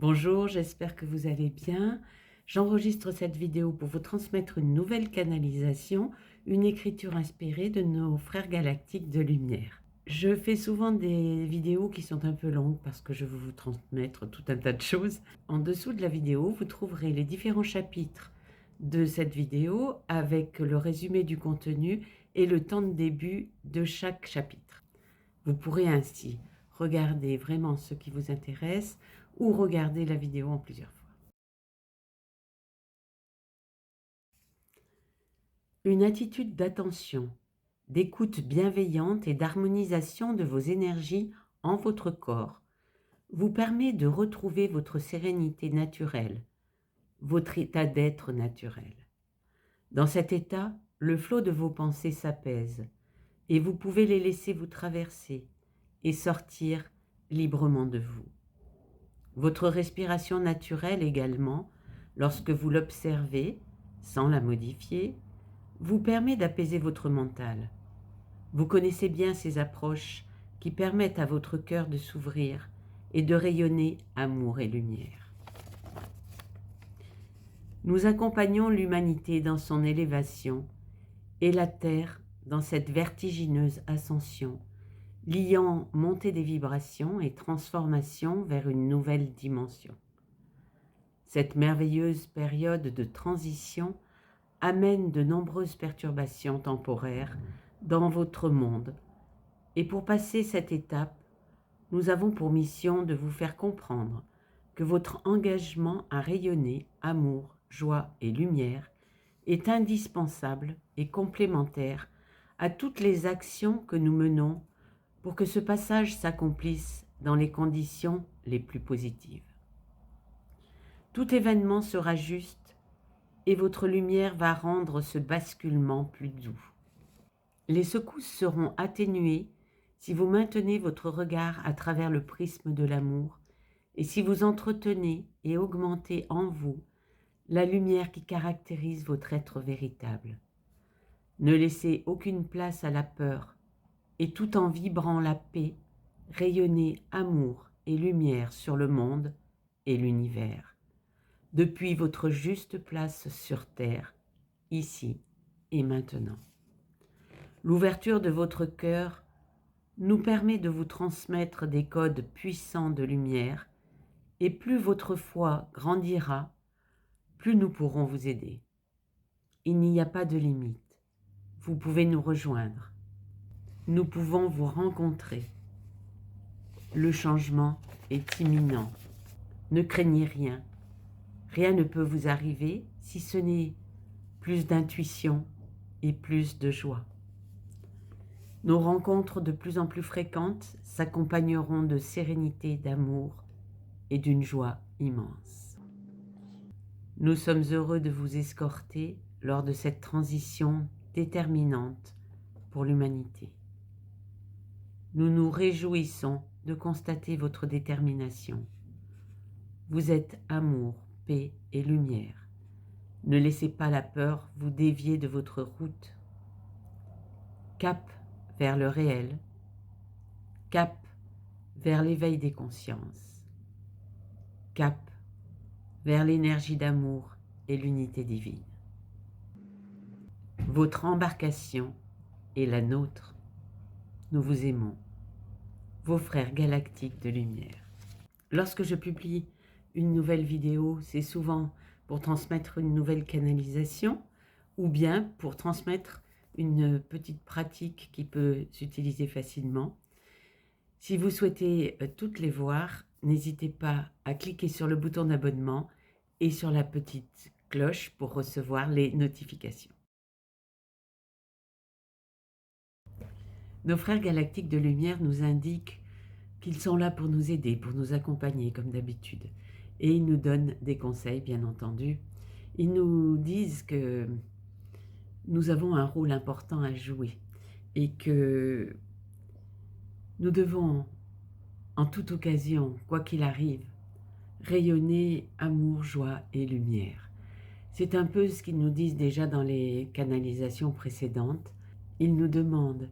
Bonjour, j'espère que vous allez bien. J'enregistre cette vidéo pour vous transmettre une nouvelle canalisation, une écriture inspirée de nos frères galactiques de lumière. Je fais souvent des vidéos qui sont un peu longues parce que je veux vous transmettre tout un tas de choses. En dessous de la vidéo, vous trouverez les différents chapitres de cette vidéo avec le résumé du contenu et le temps de début de chaque chapitre. Vous pourrez ainsi regarder vraiment ce qui vous intéresse ou regarder la vidéo en plusieurs fois. Une attitude d'attention, d'écoute bienveillante et d'harmonisation de vos énergies en votre corps vous permet de retrouver votre sérénité naturelle, votre état d'être naturel. Dans cet état, le flot de vos pensées s'apaise et vous pouvez les laisser vous traverser et sortir librement de vous. Votre respiration naturelle également, lorsque vous l'observez, sans la modifier, vous permet d'apaiser votre mental. Vous connaissez bien ces approches qui permettent à votre cœur de s'ouvrir et de rayonner amour et lumière. Nous accompagnons l'humanité dans son élévation et la Terre dans cette vertigineuse ascension, liant montée des vibrations et transformation vers une nouvelle dimension. Cette merveilleuse période de transition amène de nombreuses perturbations temporaires dans votre monde. Et pour passer cette étape, nous avons pour mission de vous faire comprendre que votre engagement à rayonner amour, joie et lumière est indispensable et complémentaire à toutes les actions que nous menons pour que ce passage s'accomplisse dans les conditions les plus positives. Tout événement sera juste et votre lumière va rendre ce basculement plus doux. Les secousses seront atténuées si vous maintenez votre regard à travers le prisme de l'amour et si vous entretenez et augmentez en vous la lumière qui caractérise votre être véritable. Ne laissez aucune place à la peur et tout en vibrant la paix, rayonnez amour et lumière sur le monde et l'univers, depuis votre juste place sur terre, ici et maintenant. L'ouverture de votre cœur nous permet de vous transmettre des codes puissants de lumière et plus votre foi grandira, plus nous pourrons vous aider. Il n'y a pas de limite. Vous pouvez nous rejoindre. Nous pouvons vous rencontrer. Le changement est imminent. Ne craignez rien. Rien ne peut vous arriver si ce n'est plus d'intuition et plus de joie. Nos rencontres de plus en plus fréquentes s'accompagneront de sérénité, d'amour et d'une joie immense. Nous sommes heureux de vous escorter lors de cette transition déterminante pour l'humanité. Nous nous réjouissons de constater votre détermination. Vous êtes amour, paix et lumière. Ne laissez pas la peur vous dévier de votre route. Cap vers le réel, cap vers l'éveil des consciences, cap vers l'énergie d'amour et l'unité divine. Votre embarcation est la nôtre. Nous vous aimons, vos frères galactiques de lumière. Lorsque je publie une nouvelle vidéo, c'est souvent pour transmettre une nouvelle canalisation ou bien pour transmettre une petite pratique qui peut s'utiliser facilement. Si vous souhaitez toutes les voir, n'hésitez pas à cliquer sur le bouton d'abonnement et sur la petite cloche pour recevoir les notifications. Nos frères galactiques de lumière nous indiquent qu'ils sont là pour nous aider, pour nous accompagner comme d'habitude. Et ils nous donnent des conseils, bien entendu. Ils nous disent que nous avons un rôle important à jouer et que nous devons, en toute occasion, quoi qu'il arrive, rayonner amour, joie et lumière. C'est un peu ce qu'ils nous disent déjà dans les canalisations précédentes. Ils nous demandent,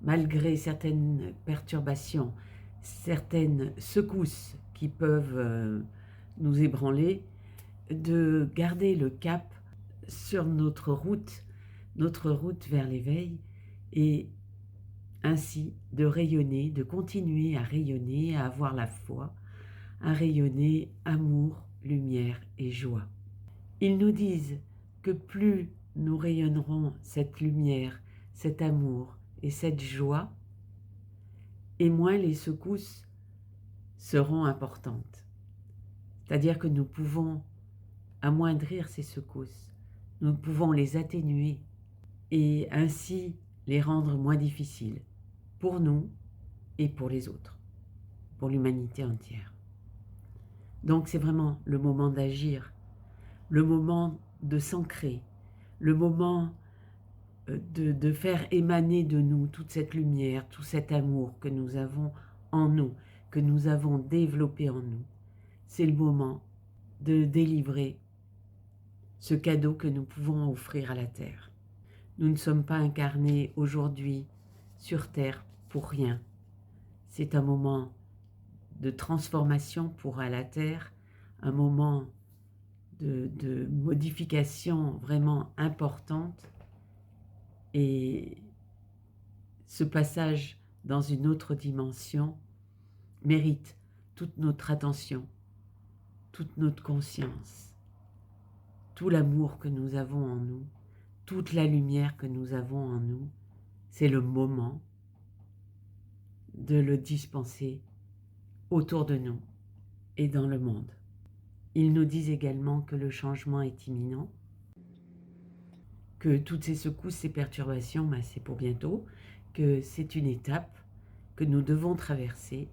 malgré certaines perturbations, certaines secousses qui peuvent nous ébranler, de garder le cap sur notre route vers l'éveil, et ainsi de rayonner, de continuer à rayonner, à avoir la foi, à rayonner amour, lumière et joie. Ils nous disent que plus nous rayonnerons cette lumière, cet amour et cette joie, et moins les secousses seront importantes. C'est-à-dire que nous pouvons amoindrir ces secousses, nous pouvons les atténuer et ainsi les rendre moins difficiles pour nous et pour les autres, pour l'humanité entière. Donc c'est vraiment le moment d'agir, le moment de s'ancrer, le moment de faire émaner de nous toute cette lumière, tout cet amour que nous avons en nous, que nous avons développé en nous. C'est le moment de délivrer ce cadeau que nous pouvons offrir à la Terre. Nous ne sommes pas incarnés aujourd'hui sur Terre pour rien. C'est un moment de transformation pour la Terre, un moment de modification vraiment importante. Et ce passage dans une autre dimension mérite toute notre attention, toute notre conscience, tout l'amour que nous avons en nous, toute la lumière que nous avons en nous. C'est le moment de le dispenser autour de nous et dans le monde. Ils nous disent également que le changement est imminent, que toutes ces secousses, ces perturbations, c'est pour bientôt, que c'est une étape que nous devons traverser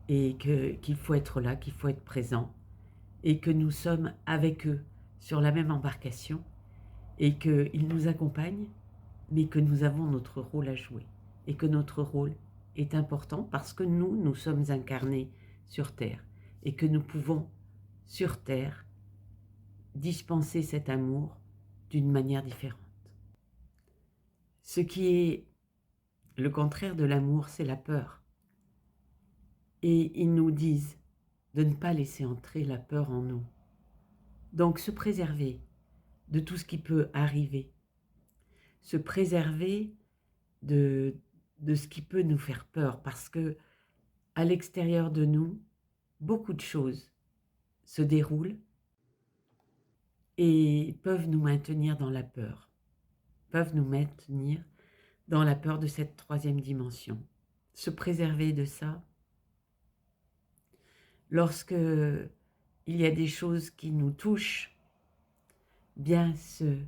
et qu'il faut être là, qu'il faut être présent et que nous sommes avec eux sur la même embarcation et qu'ils nous accompagnent, mais que nous avons notre rôle à jouer et que notre rôle est important parce que nous sommes incarnés sur Terre et que nous pouvons, sur Terre, dispenser cet amour d'une manière différente. Ce qui est le contraire de l'amour, c'est la peur. Et ils nous disent de ne pas laisser entrer la peur en nous. Donc se préserver de tout ce qui peut arriver, se préserver de ce qui peut nous faire peur, parce que à l'extérieur de nous, beaucoup de choses se déroulent et peuvent nous maintenir dans la peur, peuvent nous maintenir dans la peur de cette troisième dimension. Se préserver de ça, lorsque il y a des choses qui nous touchent, bien se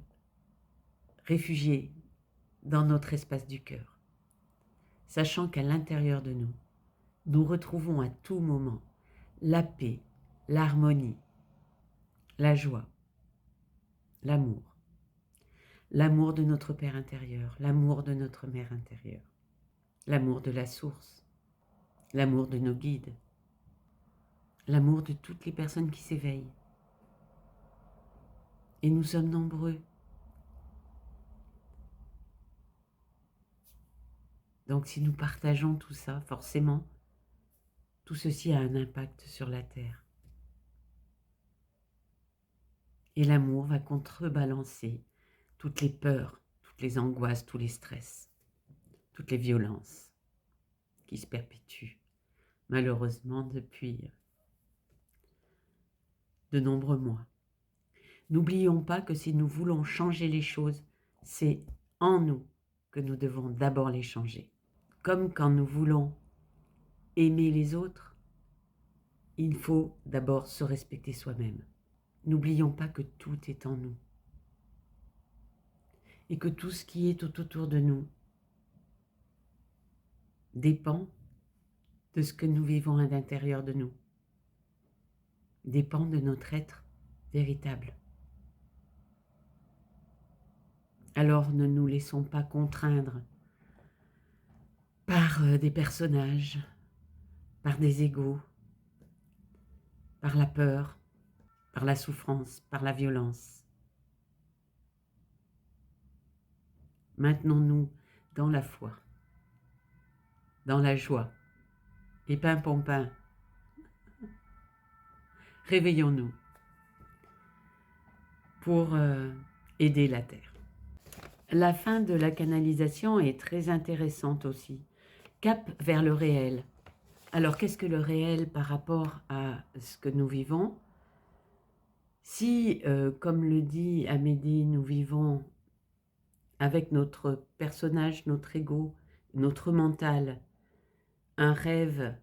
réfugier dans notre espace du cœur, sachant qu'à l'intérieur de nous, nous retrouvons à tout moment la paix, l'harmonie, la joie, l'amour. L'amour de notre Père intérieur, l'amour de notre Mère intérieure, l'amour de la source, l'amour de nos guides, l'amour de toutes les personnes qui s'éveillent. Et nous sommes nombreux. Donc si nous partageons tout ça, forcément, tout ceci a un impact sur la Terre. Et l'amour va contrebalancer toutes les peurs, toutes les angoisses, tous les stress, toutes les violences qui se perpétuent, malheureusement, depuis de nombreux mois. N'oublions pas que si nous voulons changer les choses, c'est en nous que nous devons d'abord les changer. Comme quand nous voulons aimer les autres, il faut d'abord se respecter soi-même. N'oublions pas que tout est en nous et que tout ce qui est tout autour de nous dépend de ce que nous vivons à l'intérieur de nous, dépend de notre être véritable. Alors ne nous laissons pas contraindre par des personnages, par des égos, par la peur, par la souffrance, par la violence. Maintenons-nous dans la foi, dans la joie, et pimpon. Réveillons-nous pour aider la Terre. La fin de la canalisation est très intéressante aussi. Cap vers le réel. Alors, qu'est-ce que le réel par rapport à ce que nous vivons? Si, comme le dit Amédée, nous vivons avec notre personnage, notre ego, notre mental, un rêve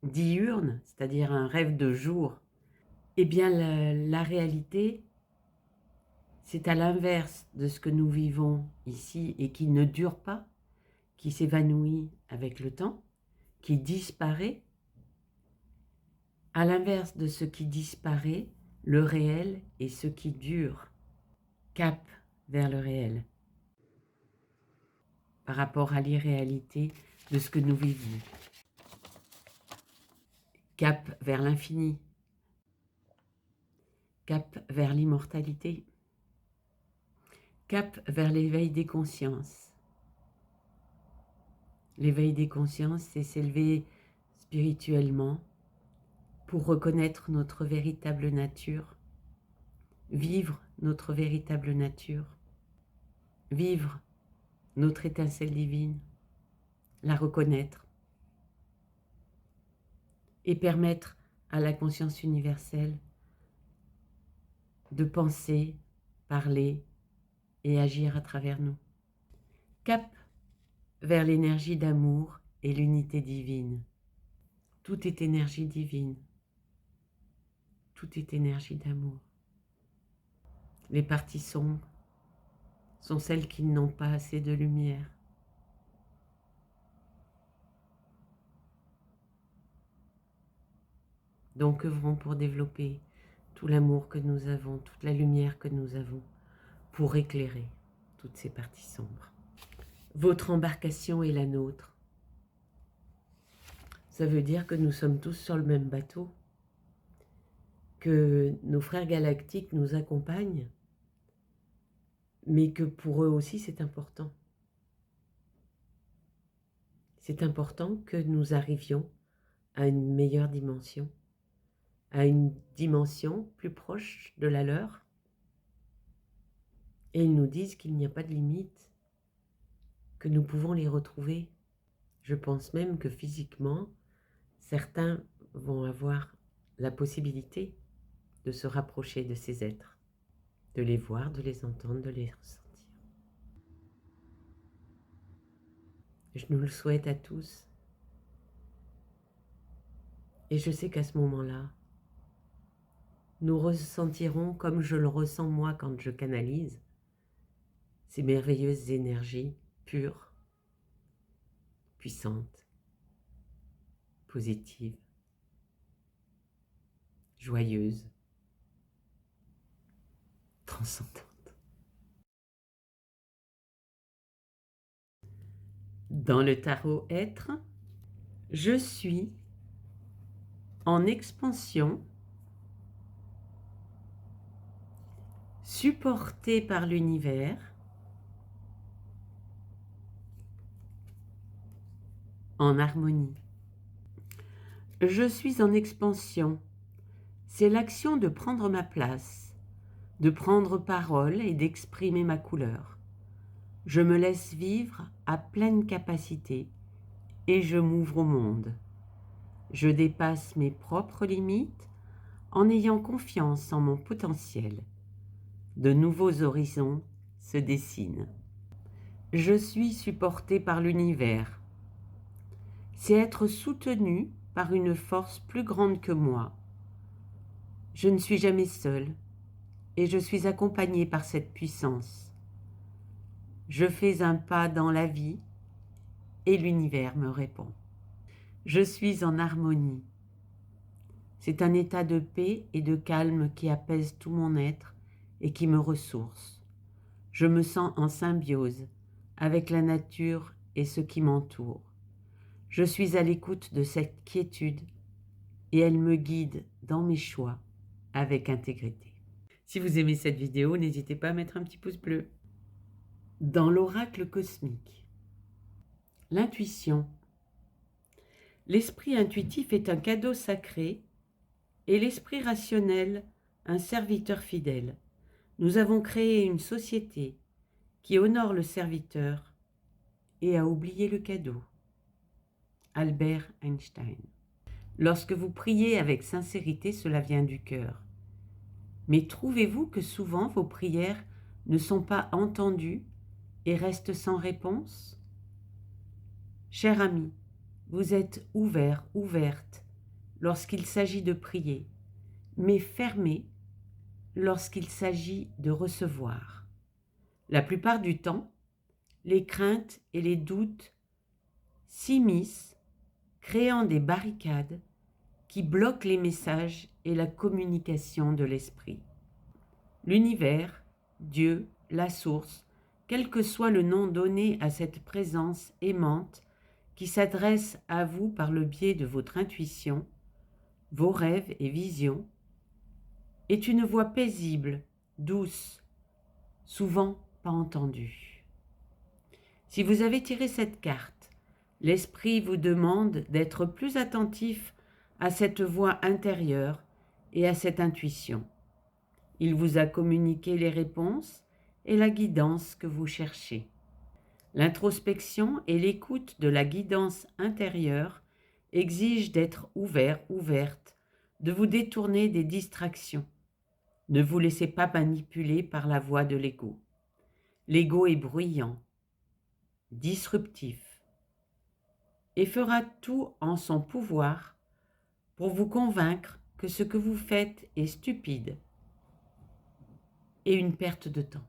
diurne, c'est-à-dire un rêve de jour, eh bien la réalité, c'est à l'inverse de ce que nous vivons ici et qui ne dure pas, qui s'évanouit avec le temps, qui disparaît. À l'inverse de ce qui disparaît, le réel est ce qui dure. Cap vers le réel par rapport à l'irréalité de ce que nous vivons. Cap vers l'infini. Cap vers l'immortalité. Cap vers l'éveil des consciences. L'éveil des consciences, c'est s'élever spirituellement pour reconnaître notre véritable nature, vivre notre véritable nature, vivre notre étincelle divine, la reconnaître et permettre à la conscience universelle de penser, parler et agir à travers nous. Cap vers l'énergie d'amour et l'unité divine. Tout est énergie divine. Tout est énergie d'amour. Les parties sombres sont celles qui n'ont pas assez de lumière. Donc œuvrons pour développer tout l'amour que nous avons, toute la lumière que nous avons, pour éclairer toutes ces parties sombres. Votre embarcation est la nôtre. Ça veut dire que nous sommes tous sur le même bateau, que nos frères galactiques nous accompagnent, mais que pour eux aussi c'est important. C'est important que nous arrivions à une meilleure dimension, à une dimension plus proche de la leur. Et ils nous disent qu'il n'y a pas de limite, que nous pouvons les retrouver. Je pense même que physiquement, certains vont avoir la possibilité de se rapprocher de ces êtres, de les voir, de les entendre, de les ressentir. Je nous le souhaite à tous. Et je sais qu'à ce moment-là, nous ressentirons, comme je le ressens moi quand je canalise, ces merveilleuses énergies pures, puissantes, positives, joyeuses, transcendantes. Dans le tarot être, je suis en expansion, supporté par l'univers, en harmonie. Je suis en expansion, c'est l'action de prendre ma place, de prendre parole et d'exprimer ma couleur. Je me laisse vivre à pleine capacité et je m'ouvre au monde. Je dépasse mes propres limites en ayant confiance en mon potentiel. De nouveaux horizons se dessinent. Je suis supporté par l'univers. C'est être soutenu par une force plus grande que moi. Je ne suis jamais seul et je suis accompagné par cette puissance. Je fais un pas dans la vie et l'univers me répond. Je suis en harmonie. C'est un état de paix et de calme qui apaise tout mon être et qui me ressource. Je me sens en symbiose avec la nature et ce qui m'entoure. Je suis à l'écoute de cette quiétude et elle me guide dans mes choix avec intégrité. Si vous aimez cette vidéo, n'hésitez pas à mettre un petit pouce bleu. Dans l'oracle cosmique, l'intuition. L'esprit intuitif est un cadeau sacré et l'esprit rationnel un serviteur fidèle. Nous avons créé une société qui honore le serviteur et a oublié le cadeau. Albert Einstein. Lorsque vous priez avec sincérité, cela vient du cœur. Mais trouvez-vous que souvent vos prières ne sont pas entendues et restent sans réponse? Cher ami, vous êtes ouvert, ouverte lorsqu'il s'agit de prier, mais fermé lorsqu'il s'agit de recevoir. La plupart du temps, les craintes et les doutes s'immiscent, créant des barricades qui bloquent les messages et la communication de l'esprit. L'univers, Dieu, la source, quel que soit le nom donné à cette présence aimante qui s'adresse à vous par le biais de votre intuition, vos rêves et visions, est une voix paisible, douce, souvent pas entendue. Si vous avez tiré cette carte, l'esprit vous demande d'être plus attentif à cette voix intérieure et à cette intuition. Il vous a communiqué les réponses et la guidance que vous cherchez. L'introspection et l'écoute de la guidance intérieure exigent d'être ouvert, ouverte, de vous détourner des distractions. Ne vous laissez pas manipuler par la voix de l'ego. L'ego est bruyant, disruptif, et fera tout en son pouvoir pour vous convaincre que ce que vous faites est stupide et une perte de temps.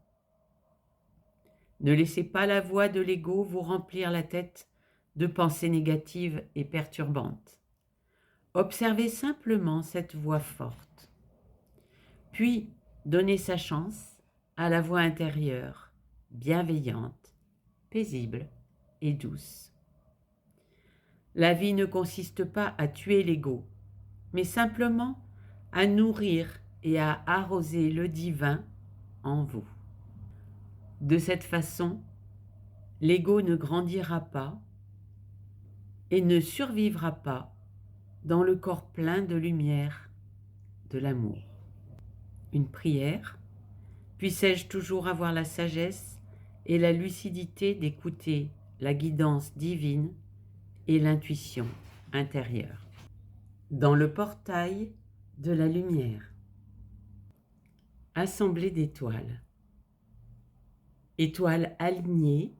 Ne laissez pas la voix de l'ego vous remplir la tête de pensées négatives et perturbantes. Observez simplement cette voix forte. Puis, donnez sa chance à la voix intérieure, bienveillante, paisible et douce. La vie ne consiste pas à tuer l'ego, mais simplement à nourrir et à arroser le divin en vous. De cette façon, l'ego ne grandira pas et ne survivra pas dans le corps plein de lumière, de l'amour. Une prière, puissais-je toujours avoir la sagesse et la lucidité d'écouter la guidance divine et l'intuition intérieure. Dans le portail de la lumière, assemblée d'étoiles. Étoiles alignées,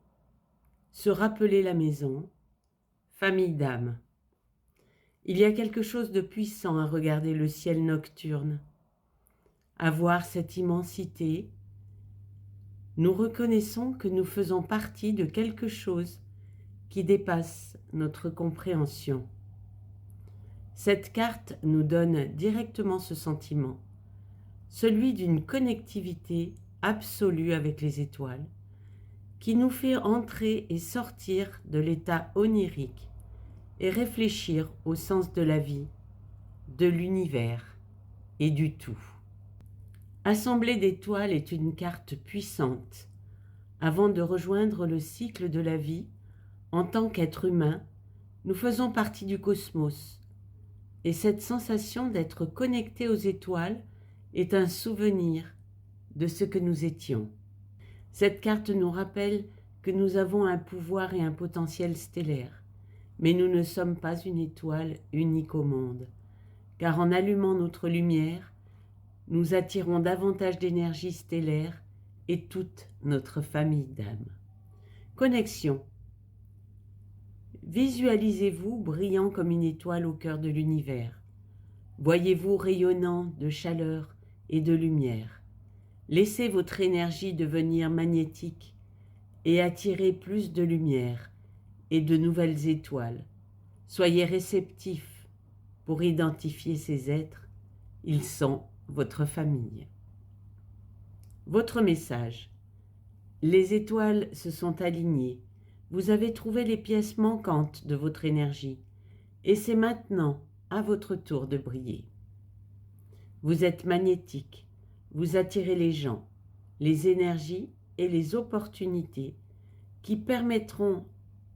se rappeler la maison, famille d'âmes. Il y a quelque chose de puissant à regarder le ciel nocturne. À voir cette immensité, nous reconnaissons que nous faisons partie de quelque chose qui dépasse notre compréhension. Cette carte nous donne directement ce sentiment, celui d'une connectivité absolue avec les étoiles, qui nous fait entrer et sortir de l'état onirique et réfléchir au sens de la vie, de l'univers et du tout. Assemblée d'étoiles est une carte puissante. Avant de rejoindre le cycle de la vie, en tant qu'être humain, nous faisons partie du cosmos. Et cette sensation d'être connecté aux étoiles est un souvenir de ce que nous étions. Cette carte nous rappelle que nous avons un pouvoir et un potentiel stellaire, mais nous ne sommes pas une étoile unique au monde, car en allumant notre lumière, nous attirons davantage d'énergie stellaire et toute notre famille d'âmes. Connexion. Visualisez-vous brillant comme une étoile au cœur de l'univers. Voyez-vous rayonnant de chaleur et de lumière. Laissez votre énergie devenir magnétique et attirer plus de lumière et de nouvelles étoiles. Soyez réceptifs pour identifier ces êtres. Ils sont votre famille. Votre message. Les étoiles se sont alignées. Vous avez trouvé les pièces manquantes de votre énergie et c'est maintenant à votre tour de briller. Vous êtes magnétique, vous attirez les gens, les énergies et les opportunités qui permettront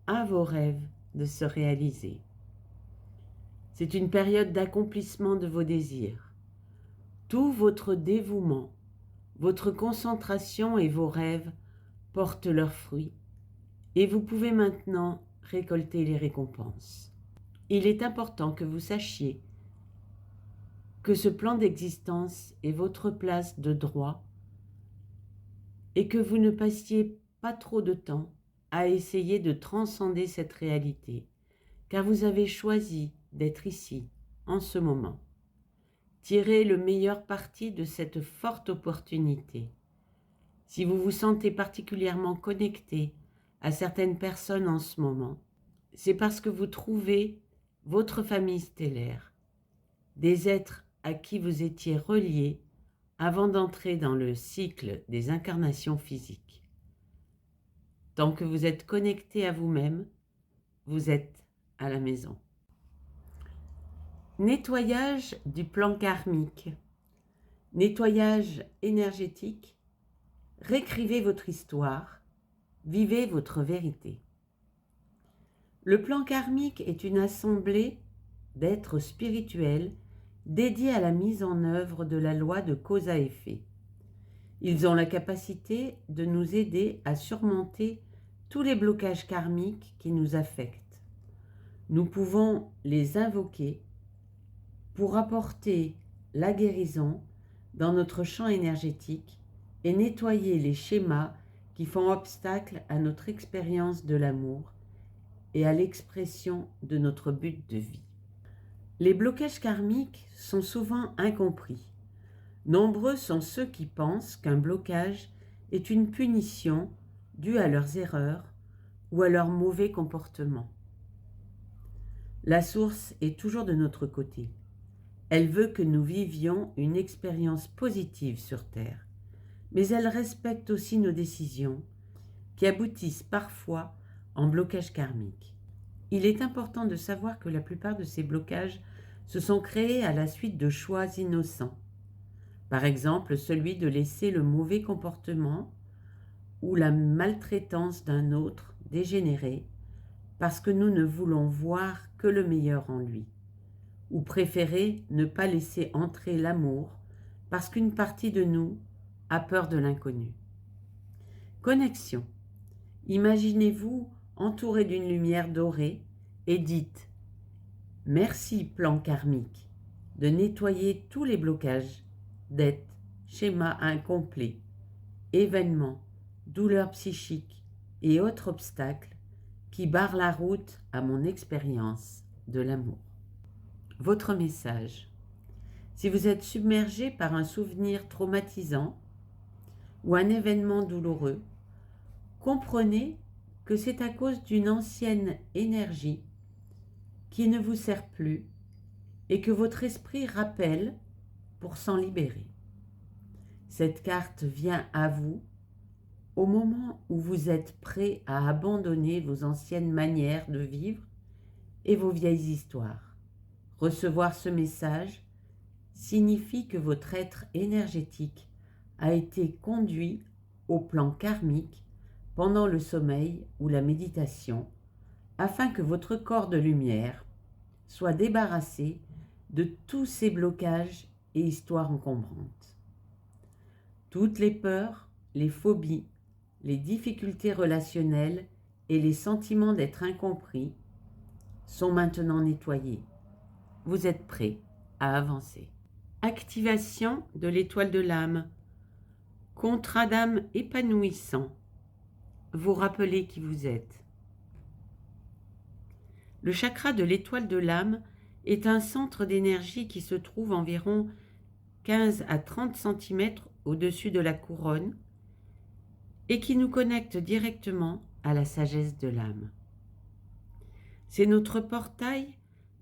à vos rêves de se réaliser. C'est une période d'accomplissement de vos désirs. Tout votre dévouement, votre concentration et vos rêves portent leurs fruits et vous pouvez maintenant récolter les récompenses. Il est important que vous sachiez que ce plan d'existence est votre place de droit et que vous ne passiez pas trop de temps à essayer de transcender cette réalité, car vous avez choisi d'être ici, en ce moment. Tirez le meilleur parti de cette forte opportunité. Si vous vous sentez particulièrement connecté à certaines personnes en ce moment, c'est parce que vous trouvez votre famille stellaire, des êtres à qui vous étiez reliés avant d'entrer dans le cycle des incarnations physiques. Tant que vous êtes connecté à vous-même, vous êtes à la maison. Nettoyage du plan karmique, nettoyage énergétique, réécrivez votre histoire, vivez votre vérité. Le plan karmique est une assemblée d'êtres spirituels dédiés à la mise en œuvre de la loi de cause à effet. Ils ont la capacité de nous aider à surmonter tous les blocages karmiques qui nous affectent. Nous pouvons les invoquer pour apporter la guérison dans notre champ énergétique et nettoyer les schémas qui font obstacle à notre expérience de l'amour et à l'expression de notre but de vie. Les blocages karmiques sont souvent incompris. Nombreux sont ceux qui pensent qu'un blocage est une punition due à leurs erreurs ou à leur mauvais comportement. La source est toujours de notre côté. Elle veut que nous vivions une expérience positive sur Terre, mais elle respecte aussi nos décisions qui aboutissent parfois en blocage karmique. Il est important de savoir que la plupart de ces blocages se sont créés à la suite de choix innocents. Par exemple, celui de laisser le mauvais comportement ou la maltraitance d'un autre dégénérer parce que nous ne voulons voir que le meilleur en lui, ou préférer ne pas laisser entrer l'amour parce qu'une partie de nous a peur de l'inconnu. Connexion. Imaginez-vous entouré d'une lumière dorée et dites « Merci plan karmique de nettoyer tous les blocages, dettes, schémas incomplets, événements, douleurs psychiques et autres obstacles qui barrent la route à mon expérience de l'amour. » Votre message. Si vous êtes submergé par un souvenir traumatisant ou un événement douloureux, comprenez que c'est à cause d'une ancienne énergie qui ne vous sert plus et que votre esprit rappelle pour s'en libérer. Cette carte vient à vous au moment où vous êtes prêt à abandonner vos anciennes manières de vivre et vos vieilles histoires. Recevoir ce message signifie que votre être énergétique a été conduit au plan karmique pendant le sommeil ou la méditation, afin que votre corps de lumière soit débarrassé de tous ces blocages et histoires encombrantes. Toutes les peurs, les phobies, les difficultés relationnelles et les sentiments d'être incompris sont maintenant nettoyés. Vous êtes prêt à avancer. Activation de l'étoile de l'âme. Contrat d'âme épanouissant. Vous rappelez qui vous êtes. Le chakra de l'étoile de l'âme est un centre d'énergie qui se trouve environ 15 à 30 cm au-dessus de la couronne et qui nous connecte directement à la sagesse de l'âme. C'est notre portail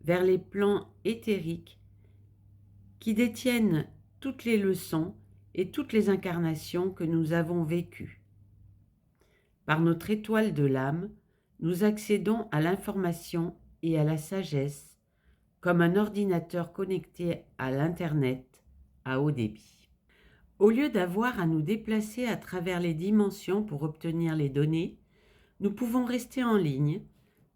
vers les plans éthériques qui détiennent toutes les leçons et toutes les incarnations que nous avons vécues. Par notre étoile de l'âme, nous accédons à l'information et à la sagesse comme un ordinateur connecté à l'Internet à haut débit. Au lieu d'avoir à nous déplacer à travers les dimensions pour obtenir les données, nous pouvons rester en ligne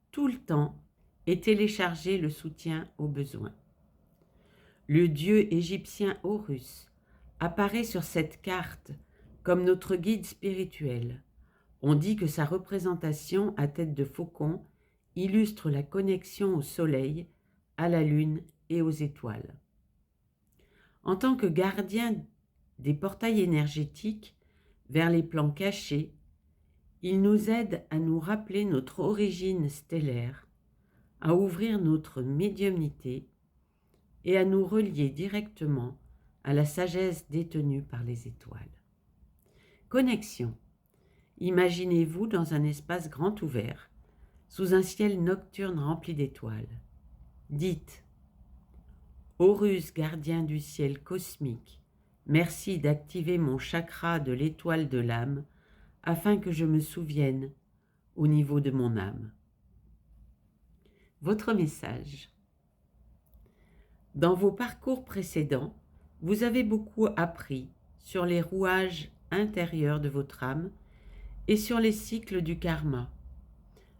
tout le temps et téléchargez le soutien au besoin. Le dieu égyptien Horus apparaît sur cette carte comme notre guide spirituel. On dit que sa représentation à tête de faucon illustre la connexion au soleil, à la lune et aux étoiles. En tant que gardien des portails énergétiques vers les plans cachés, il nous aide à nous rappeler notre origine stellaire, à ouvrir notre médiumnité et à nous relier directement à la sagesse détenue par les étoiles. Connexion. Imaginez-vous dans un espace grand ouvert, sous un ciel nocturne rempli d'étoiles. Dites « Horus, gardien du ciel cosmique, merci d'activer mon chakra de l'étoile de l'âme afin que je me souvienne au niveau de mon âme. » Votre message. Dans vos parcours précédents, vous avez beaucoup appris sur les rouages intérieurs de votre âme et sur les cycles du karma.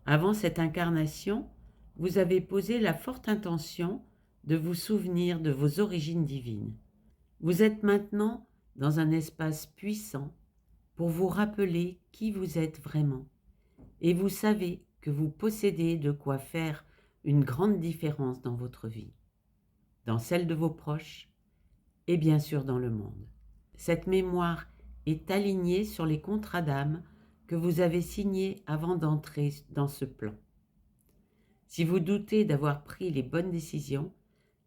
Avant cette incarnation, vous avez posé la forte intention de vous souvenir de vos origines divines. Vous êtes maintenant dans un espace puissant pour vous rappeler qui vous êtes vraiment. Et vous savez que vous possédez de quoi faire une grande différence dans votre vie, dans celle de vos proches et bien sûr dans le monde. Cette mémoire est alignée sur les contrats d'âme que vous avez signés avant d'entrer dans ce plan. Si vous doutez d'avoir pris les bonnes décisions,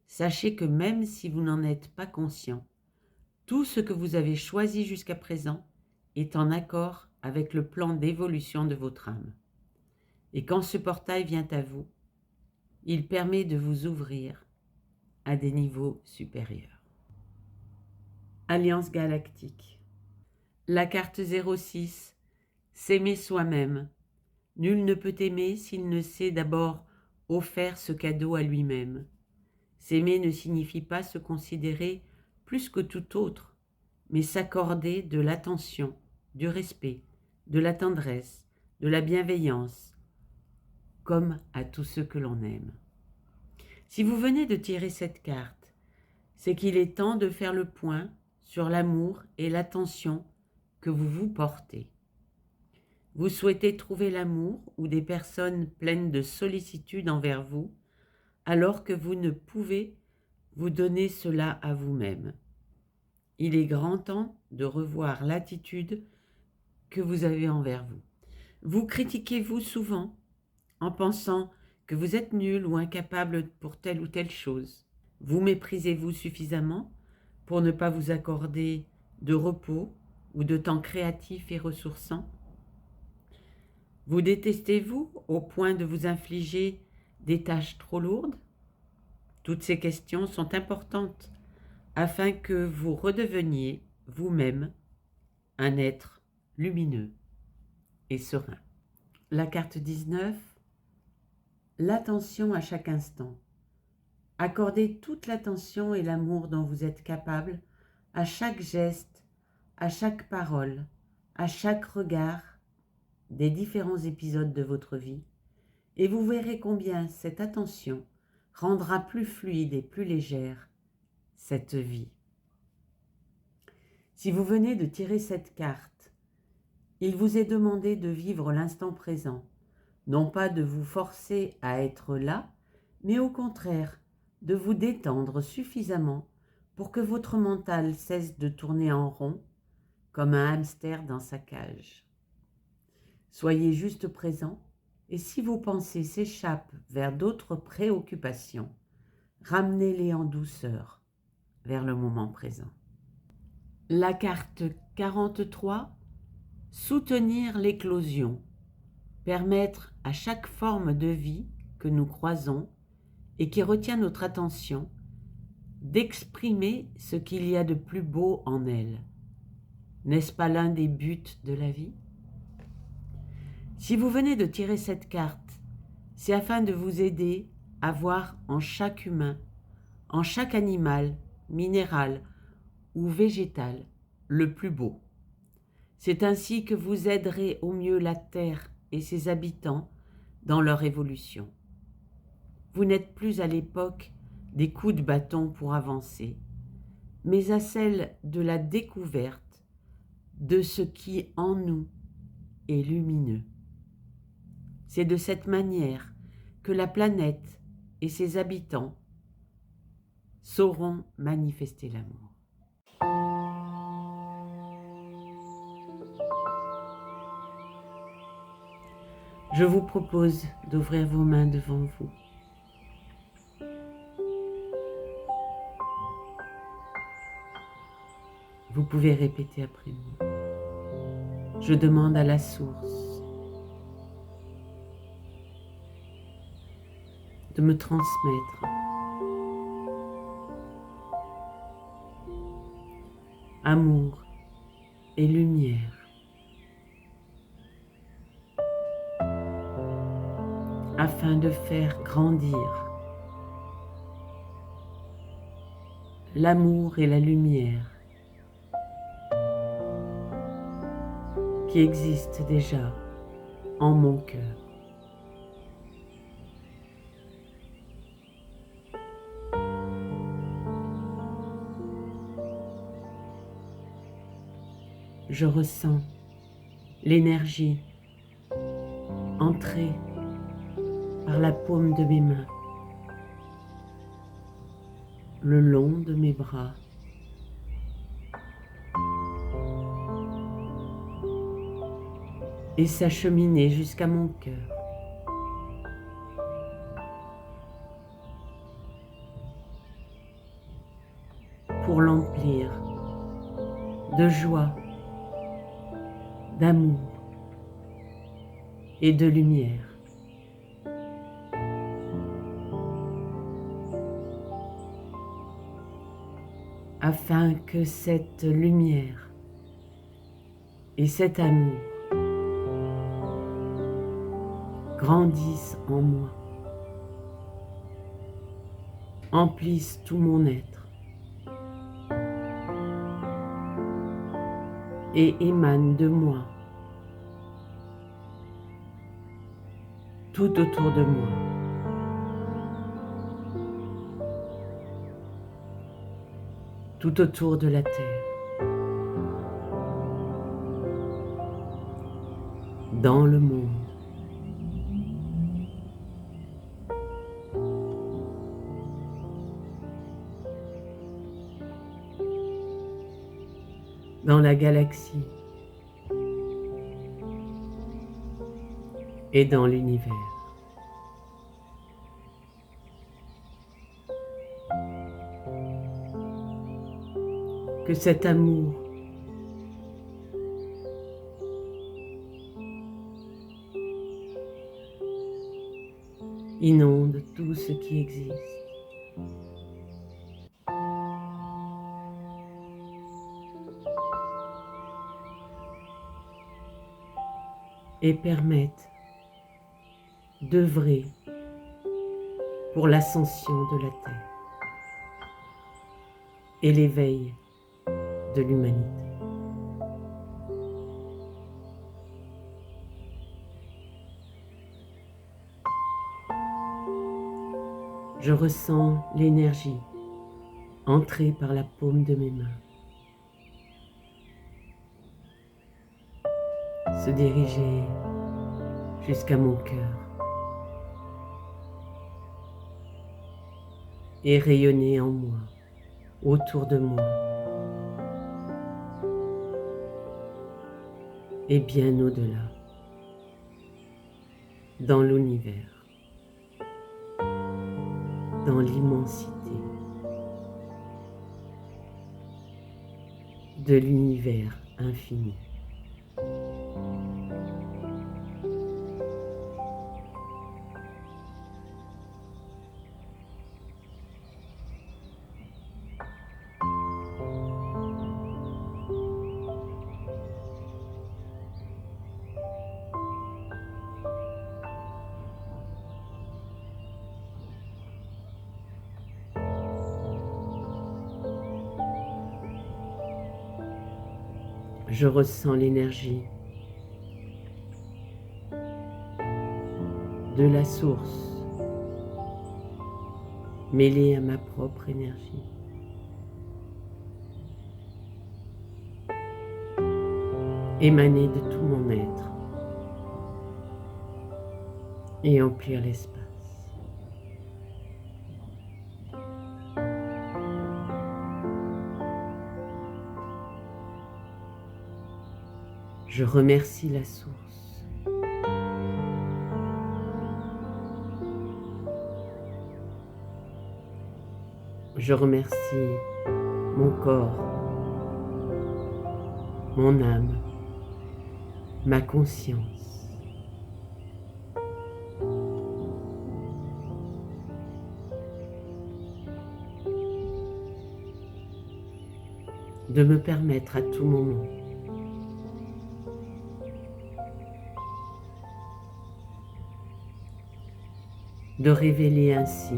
sachez que même si vous n'en êtes pas conscient, tout ce que vous avez choisi jusqu'à présent est en accord avec le plan d'évolution de votre âme. Et quand ce portail vient à vous, il permet de vous ouvrir à des niveaux supérieurs. Alliance galactique. La carte 06, s'aimer soi-même. Nul ne peut aimer s'il ne s'est d'abord offert ce cadeau à lui-même. S'aimer ne signifie pas se considérer plus que tout autre, mais s'accorder de l'attention, du respect, de la tendresse, de la bienveillance, comme à tous ceux que l'on aime. Si vous venez de tirer cette carte, c'est qu'il est temps de faire le point sur l'amour et l'attention que vous vous portez. Vous souhaitez trouver l'amour ou des personnes pleines de sollicitude envers vous, alors que vous ne pouvez vous donner cela à vous-même. Il est grand temps de revoir l'attitude que vous avez envers vous. Vous critiquez-vous souvent en pensant que vous êtes nul ou incapable pour telle ou telle chose. Vous méprisez-vous suffisamment pour ne pas vous accorder de repos ou de temps créatif et ressourçant. Vous détestez-vous au point de vous infliger des tâches trop lourdes? Toutes ces questions sont importantes afin que vous redeveniez vous-même un être lumineux et serein. La carte 19, l'attention à chaque instant. Accordez toute l'attention et l'amour dont vous êtes capable à chaque geste, à chaque parole, à chaque regard des différents épisodes de votre vie, et vous verrez combien cette attention rendra plus fluide et plus légère cette vie. Si vous venez de tirer cette carte, il vous est demandé de vivre l'instant présent, non pas de vous forcer à être là, mais au contraire, de vous détendre suffisamment pour que votre mental cesse de tourner en rond, comme un hamster dans sa cage. Soyez juste présent, et si vos pensées s'échappent vers d'autres préoccupations, ramenez-les en douceur vers le moment présent. La carte 43, soutenir l'éclosion, permettre à chaque forme de vie que nous croisons et qui retient notre attention d'exprimer ce qu'il y a de plus beau en elle. N'est-ce pas l'un des buts de la vie? Si vous venez de tirer cette carte, c'est afin de vous aider à voir en chaque humain, en chaque animal, minéral ou végétal, le plus beau. C'est ainsi que vous aiderez au mieux la Terre et ses habitants dans leur évolution. vous n'êtes plus à l'époque des coups de bâton pour avancer, mais à celle de la découverte de ce qui en nous est lumineux. C'est de cette manière que la planète et ses habitants sauront manifester l'amour. Je vous propose d'ouvrir vos mains devant vous. Vous pouvez répéter après moi. Je demande à la source de me transmettre amour et lumière afin de faire grandir l'amour et la lumière qui existent déjà en mon cœur. Je ressens l'énergie entrer par la paume de mes mains, le long de mes bras, et s'acheminer jusqu'à mon cœur. Pour l'emplir de joie, d'amour et de lumière. Afin que cette lumière et cet amour grandissent en moi, emplissent tout mon être et émanent de moi tout autour de moi. Tout autour de la terre, dans le monde. Dans la galaxie et dans l'univers. Que cet amour inonde tout ce qui existe. Et permette d'œuvrer pour l'ascension de la Terre et l'éveil de l'humanité. Je ressens l'énergie entrer par la paume de mes mains, se diriger jusqu'à mon cœur et rayonner en moi, autour de moi et bien au-delà, dans l'univers, dans l'immensité de l'univers infini. Je ressens l'énergie de la source mêlée à ma propre énergie. Émaner de tout mon être et emplir l'espace. Je remercie la source. Je remercie mon corps, mon âme, ma conscience. De me permettre à tout moment de révéler ainsi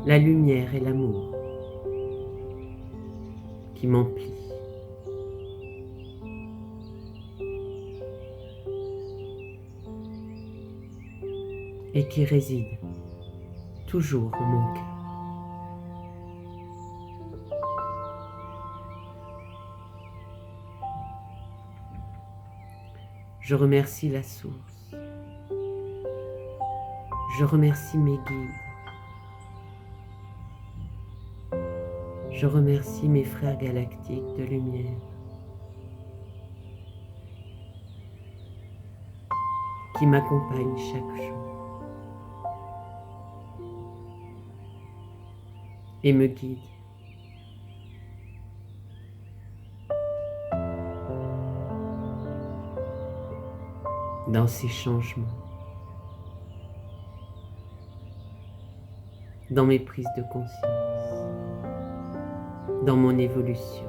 la lumière et l'amour qui m'emplit. Et qui réside toujours en mon cœur. Je remercie la source. Je remercie mes guides. Je remercie mes frères galactiques de lumière qui m'accompagnent chaque jour et me guident. Dans ces changements, dans mes prises de conscience, dans mon évolution.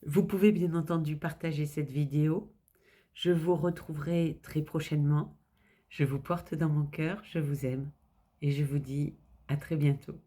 Vous pouvez bien entendu partager cette vidéo. Je vous retrouverai très prochainement. Je vous porte dans mon cœur, je vous aime et je vous dis à très bientôt.